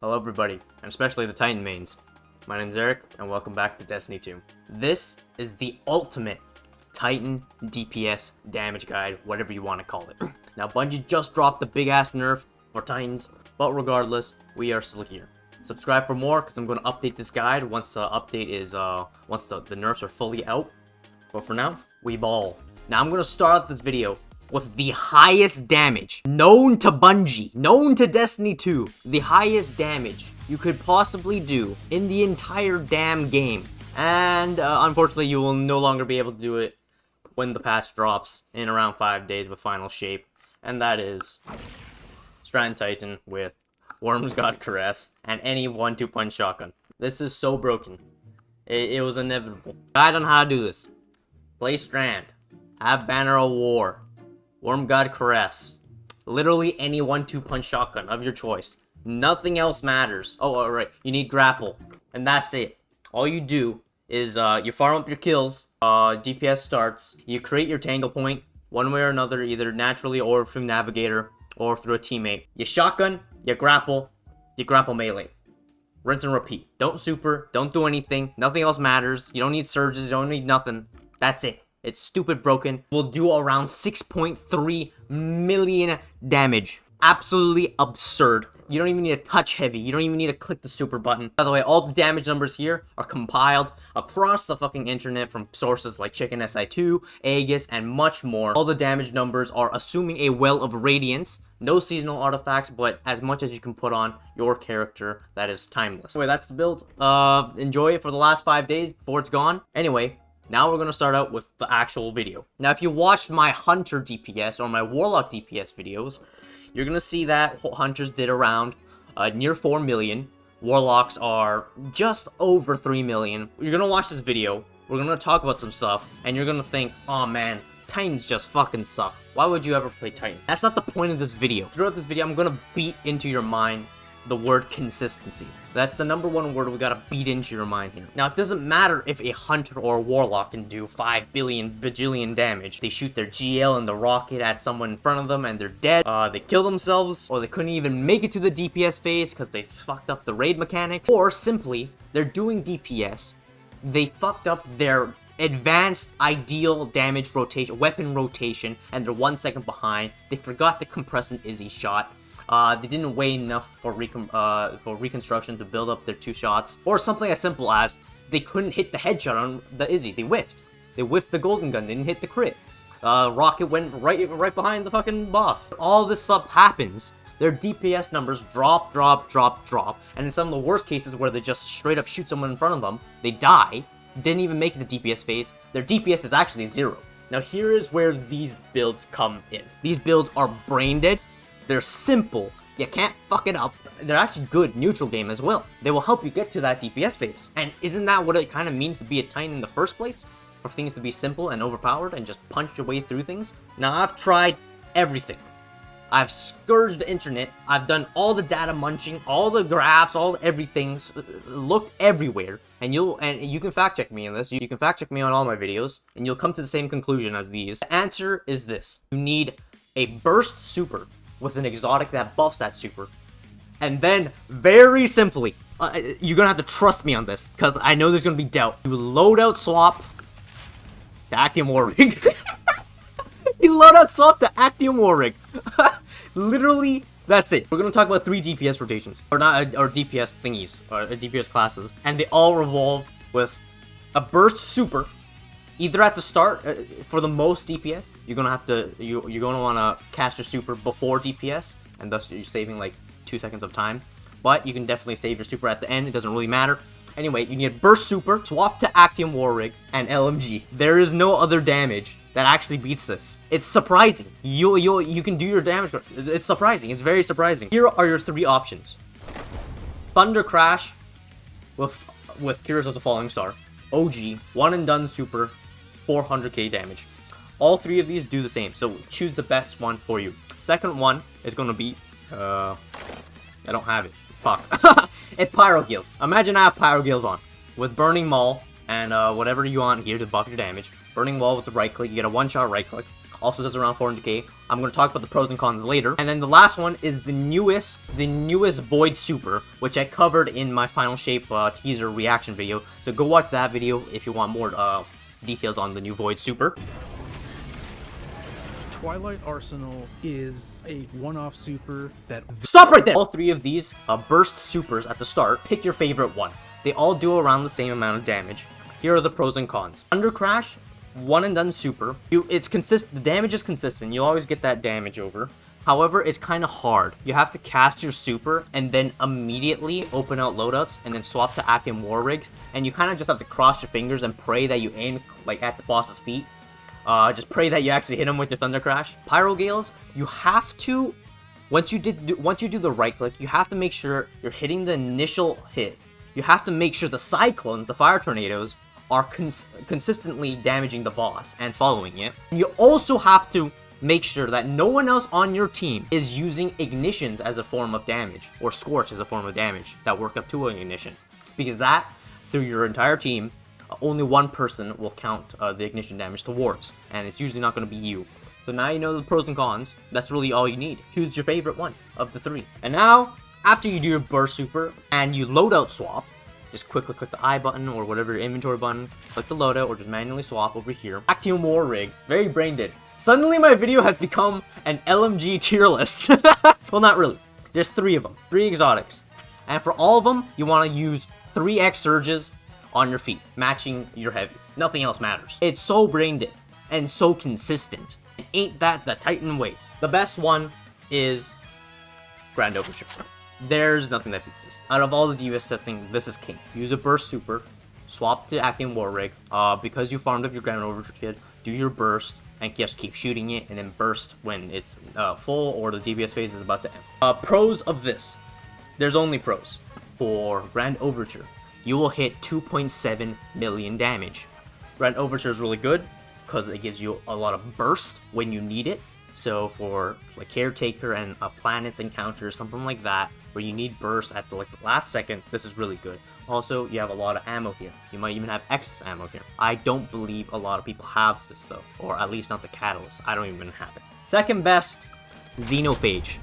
Hello everybody, and especially the Titan mains. My name is Eric, and welcome back to Destiny 2. This is the ultimate Titan DPS damage guide, whatever you want to call it. Now Bungie just dropped the big ass nerf for Titans, but regardless, we are still here. Subscribe for more, because I'm going to update this guide once the update is, once the nerfs are fully out. But for now, we ball. Now I'm going to start out this video with the highest damage known to Bungie, known to Destiny 2, the highest damage you could possibly do in the entire damn game. And unfortunately, you will no longer be able to do it when the patch drops in around 5 days with final shape. And that is Strand Titan with Worm's God Cuirass and any 1-2 punch shotgun. This is so broken. It was inevitable. Guide on how to do this. Play Strand. Have Banner of War. Worm God Cuirass. Literally any 1-2 punch shotgun of your choice. Nothing else matters. Oh, alright. You need grapple. And that's it. All you do is you farm up your kills. DPS starts. You create your tangle point. One way or another. Either naturally or through Navigator. Or through a teammate. You shotgun. You grapple melee. Rinse and repeat. Don't super. Don't do anything. Nothing else matters. You don't need surges. You don't need nothing. That's it. It's stupid broken. Will do around 6.3 million damage. Absolutely absurd. You don't even need to touch heavy. You don't even need to click the super button. By the way, all the damage numbers here are compiled across the fucking internet from sources like Chicken SI2, Aegis, and much more. All the damage numbers are assuming a well of radiance. No seasonal artifacts, but as much as you can put on your character that is timeless. Anyway, that's the build. Enjoy it for the last 5 days before it's gone. Anyway, now we're going to start out with the actual video. Now, if you watched my Hunter DPS or my Warlock DPS videos, you're going to see that Hunters did around near 4 million. Warlocks are just over 3 million. You're going to watch this video. We're going to talk about some stuff. And you're going to think, oh man, Titans just fucking suck. Why would you ever play Titan? That's not the point of this video. Throughout this video, I'm going to beat into your mind the word consistency. That's the #1 word we gotta beat into your mind here. Now, it doesn't matter if a hunter or a warlock can do 5 billion bajillion damage. They shoot their GL and the rocket at someone in front of them and they're dead. They kill themselves, or they couldn't even make it to the DPS phase because they fucked up the raid mechanics. Or simply, they're doing DPS. They fucked up their advanced ideal damage rotation, weapon rotation, and they're 1 second behind. They forgot to compress an Izzy shot. They didn't weigh enough for reconstruction to build up their 2 shots. Or something as simple as they couldn't hit the headshot on the Izzy. They whiffed. They whiffed the golden gun. They didn't hit the crit. Rocket went right behind the fucking boss. All this stuff happens. Their DPS numbers drop. And in some of the worst cases where they just straight up shoot someone in front of them, they die. Didn't even make it to DPS phase. Their DPS is actually 0. Now here is where these builds come in. These builds are brain dead. They're simple. You can't fuck it up. They're actually good neutral game as well. They will help you get to that DPS phase. And isn't that what it kind of means to be a Titan in the first place? For things to be simple and overpowered and just punch your way through things? Now, I've tried everything. I've scourged the internet. I've done all the data munching, all the graphs, all everything. Looked everywhere. And you can fact check me on this. You can fact check me on all my videos. And you'll come to the same conclusion as these. The answer is this. You need a burst super with an exotic that buffs that super. And then, very simply, you're gonna have to trust me on this, because I know there's gonna be doubt. You loadout swap the Actium War Rig. You loadout swap the Actium War Rig. Literally, that's it. We're gonna talk about 3 DPS rotations. Or not, or DPS thingies, or DPS classes. And they all revolve with a burst super. Either at the start, for the most DPS, you're gonna have to, you're gonna wanna cast your super before DPS, and thus you're saving like 2 seconds of time. But you can definitely save your super at the end, it doesn't really matter. Anyway, you need burst super, swap to Actium War Rig, and LMG. There is no other damage that actually beats this. It's surprising. You can do your damage. It's surprising. It's very surprising. Here are your 3 options. Thundercrash with Cuirass as a Falling Star. OG, 1 and done super, 400k damage. All 3 of these do the same, so choose the best one for you. Second one is going to be, I don't have it. Fuck. It's pyrogales. Imagine I have pyrogales on, with Burning Maul, and whatever you want here to buff your damage. Burning Maul with the right click, you get a 1-shot right click. Also does around 400k. I'm going to talk about the pros and cons later. And then the last one is the newest Void Super, which I covered in my Final Shape teaser reaction video. So go watch that video if you want more details on the new Void Super. Twilight Arsenal is a one-off super that... Stop right there! All three of these burst supers at the start. Pick your favorite one. They all do around the same amount of damage. Here are the pros and cons. Thundercrash, one and done super. It's consistent. The damage is consistent. You always get that damage over. However, it's kind of hard. You have to cast your super and then immediately open out loadouts and then swap to actium war rigs. And you kind of just have to cross your fingers and pray that you aim like at the boss's feet. Just pray that you actually hit him with your thundercrash. Pyrogales, you have to, once you do the right click, you have to make sure you're hitting the initial hit. You have to make sure the cyclones, the fire tornadoes, are consistently damaging the boss and following it. You also have to make sure that no one else on your team is using ignitions as a form of damage, or scorch as a form of damage that work up to an ignition. Because that, through your entire team, only one person will count the ignition damage towards, and it's usually not going to be you. So now you know the pros and cons. That's really all you need. Choose your favorite one of the three. And now, after you do your burst super and you loadout swap, just quickly click the I button or whatever your inventory button, click the loadout or just manually swap over here. Actium war rig, very brain dead. Suddenly my video has become an LMG tier list. Well, not really. There's 3 of them, 3 exotics. And for all of them, you want to use 3x surges on your feet, matching your heavy. Nothing else matters. It's so brain dead and so consistent. Ain't that the Titan way? The best one is Grand Overture. There's nothing that beats this. Out of all the DPS testing, this is king. Use a burst super, swap to actium war rig. Because you farmed up your Grand Overture kit, do your burst and just keep shooting it, and then burst when it's full or the DPS phase is about to end. Pros of this. There's only pros. For Grand Overture, you will hit 2.7 million damage. Grand Overture is really good because it gives you a lot of burst when you need it. So for like Caretaker and a Planets encounter, something like that, where you need burst at the last second, this is really good. Also, you have a lot of ammo here. You might even have excess ammo here. I don't believe a lot of people have this though, or at least not the catalyst. I don't even have it. Second best, xenophage.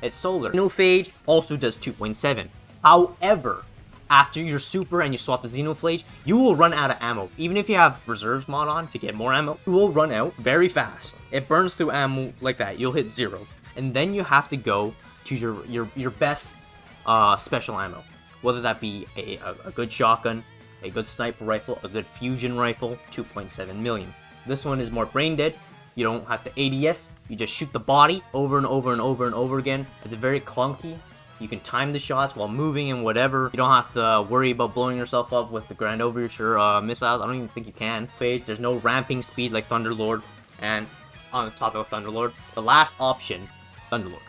It's solar. Xenophage also does 2.7. However, after your super and you swap the xenophage, you will run out of ammo. Even if you have reserves mod on to get more ammo, you will run out very fast. It burns through ammo like that. You'll hit 0. And then you have to go to your best special ammo. Whether that be a good shotgun, a good sniper rifle, a good fusion rifle, 2.7 million. This one is more brain dead. You don't have to ADS. You just shoot the body over and over and over and over again. It's very clunky. You can time the shots while moving and whatever. You don't have to worry about blowing yourself up with the Grand Overture missiles. I don't even think you can. There's no ramping speed like Thunderlord. And on top of Thunderlord, the last option, Thunderlord.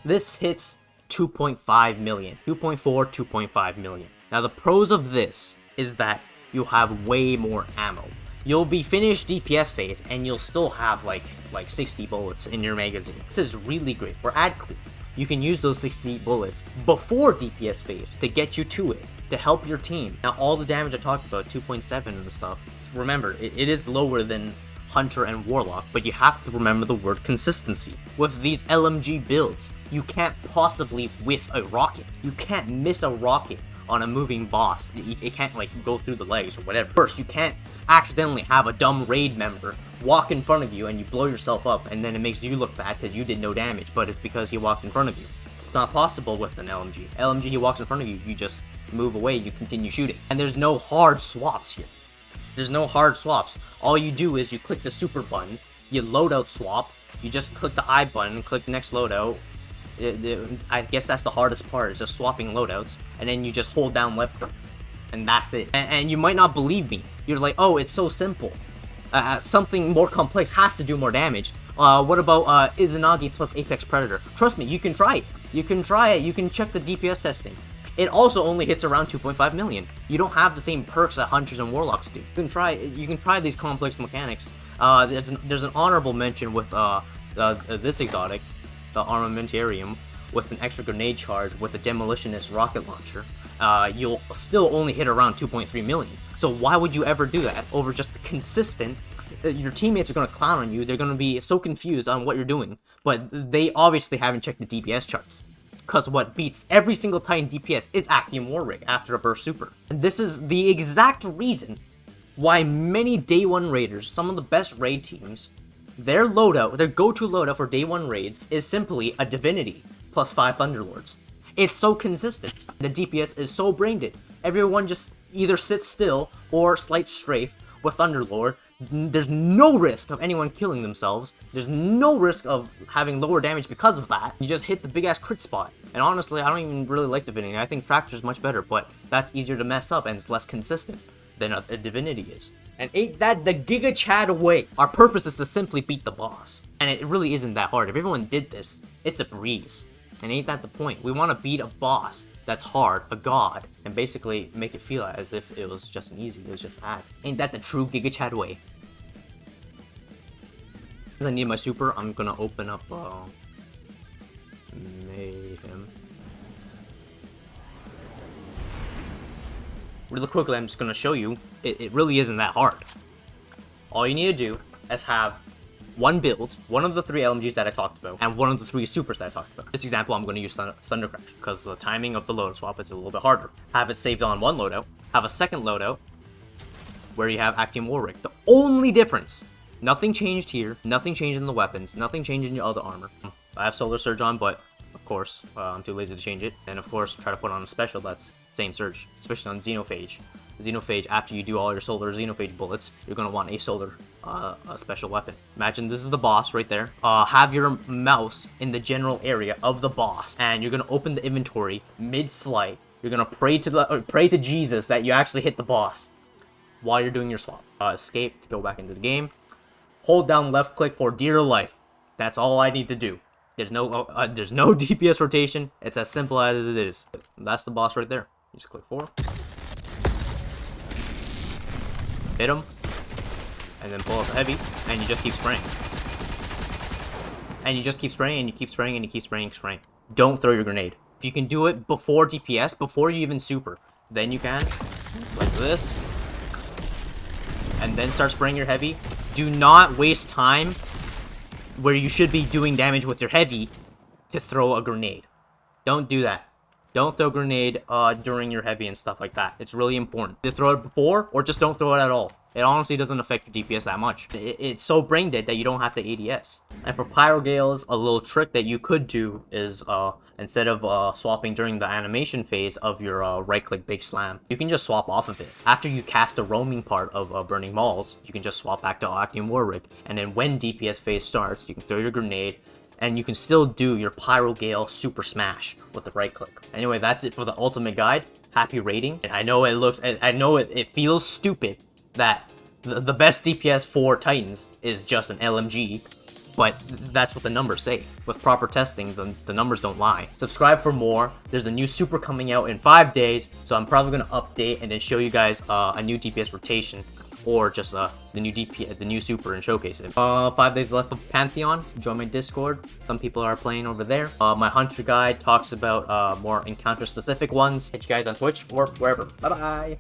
This hits 2.5 million. 2.4, 2.5 million. Now the pros of this is that you'll have way more ammo. You'll be finished DPS phase and you'll still have like 60 bullets in your magazine. This is really great for ad clear. You can use those 60 bullets before DPS phase to get you to it, to help your team. Now, all the damage I talked about, 2.7 and stuff, remember, it is lower than Hunter and Warlock, but you have to remember the word consistency. With these LMG builds, you can't possibly whiff a rocket. You can't miss a rocket on a moving boss. It can't like go through the legs or whatever. First, you can't accidentally have a dumb raid member walk in front of you and you blow yourself up and then it makes you look bad because you did no damage, but it's because he walked in front of you. It's not possible with an LMG. LMG, he walks in front of you, you just move away, you continue shooting. And there's no hard swaps here. There's no hard swaps. All you do is you click the super button, you loadout swap, you just click the I button, click next loadout. I guess that's the hardest part, is just swapping loadouts, and then you just hold down left click, and that's it. And you might not believe me. You're like, oh, it's so simple. Something more complex has to do more damage. What about Izanagi plus Apex Predator? Trust me, you can try it. You can try it. You can check the DPS testing. It also only hits around 2.5 million. You don't have the same perks that Hunters and Warlocks do. You can try these complex mechanics. There's an honorable mention with this exotic, the armamentarium, with an extra grenade charge with a demolitionist rocket launcher. You'll still only hit around 2.3 million. So why would you ever do that over just the consistent your teammates are gonna clown on you. They're gonna be so confused on what you're doing, but they obviously haven't checked the DPS charts. Because what beats every single Titan DPS is Actium War Rig after a burst super. And this is the exact reason why many day 1 raiders, some of the best raid teams, their loadout, their go-to loadout for day 1 raids is simply a divinity plus 5 thunderlords. It's so consistent. The DPS is so brain dead. Everyone just either sits still or slight strafe with thunderlord. There's no risk of anyone killing themselves. There's no risk of having lower damage because of that. You just hit the big ass crit spot. And honestly, I don't even really like divinity. I think Tractor's much better, but that's easier to mess up and it's less consistent than a divinity is. And ain't that the Giga Chad way? Our purpose is to simply beat the boss. And it really isn't that hard. If everyone did this, it's a breeze. And ain't that the point? We want to beat a boss that's hard, a god, and basically make it feel as if it was just an easy, it was just that. Ain't that the true Giga Chad way? Because I need my super, I'm gonna open up Mayhem. Really quickly, I'm just gonna show you, it really isn't that hard. All you need to do is have one build, one of the 3 LMGs that I talked about, and one of the 3 supers that I talked about. This example, I'm going to use thundercrash, because the timing of the loadout swap is a little bit harder. Have it saved on one loadout, have a second loadout, where you have Actium War Rig. The only difference, nothing changed here, nothing changed in the weapons, nothing changed in your other armor. I have Solar Surge on, but of course, I'm too lazy to change it. And of course, try to put on a special that's same surge, especially on xenophage. Xenophage, after you do all your solar xenophage bullets, you're going to want a solar a special weapon. Imagine this is the boss right there. Have your mouse in the general area of the boss, and you're going to open the inventory mid-flight. You're going to pray to Jesus that you actually hit the boss while you're doing your swap. Escape to go back into the game. Hold down left click for dear life. That's all I need to do. There's no DPS rotation. It's as simple as it is. That's the boss right there. You just click 4. Hit him, and then pull up the heavy, and you just keep spraying. And you just keep spraying, and you keep spraying, and you keep spraying. Don't throw your grenade. If you can do it before DPS, before you even super, then you can, like this, and then start spraying your heavy. Do not waste time where you should be doing damage with your heavy to throw a grenade. Don't do that. Don't throw a grenade during your heavy and stuff like that. It's really important to throw it before, or just don't throw it at all. It honestly doesn't affect your DPS that much. It's so brain dead that you don't have to ADS. And for pyrogales, a little trick that you could do is instead of swapping during the animation phase of your right-click big slam, you can just swap off of it. After you cast the roaming part of burning mauls, you can just swap back to Actium War Rig. And then when DPS phase starts, you can throw your grenade, and you can still do your pyrogale super smash with the right click. Anyway, that's it for the ultimate guide. Happy rating. And I know it feels stupid that the best DPS for Titans is just an LMG, but that's what the numbers say. With proper testing, the numbers don't lie. Subscribe for more. There's a new super coming out in 5 days, so I'm probably gonna update and then show you guys a new DPS rotation, or just the new super and showcase it. 5 days left of Pantheon. Join my Discord. Some people are playing over there. My Hunter guide talks about more encounter specific ones. Hit you guys on Twitch or wherever. Bye bye.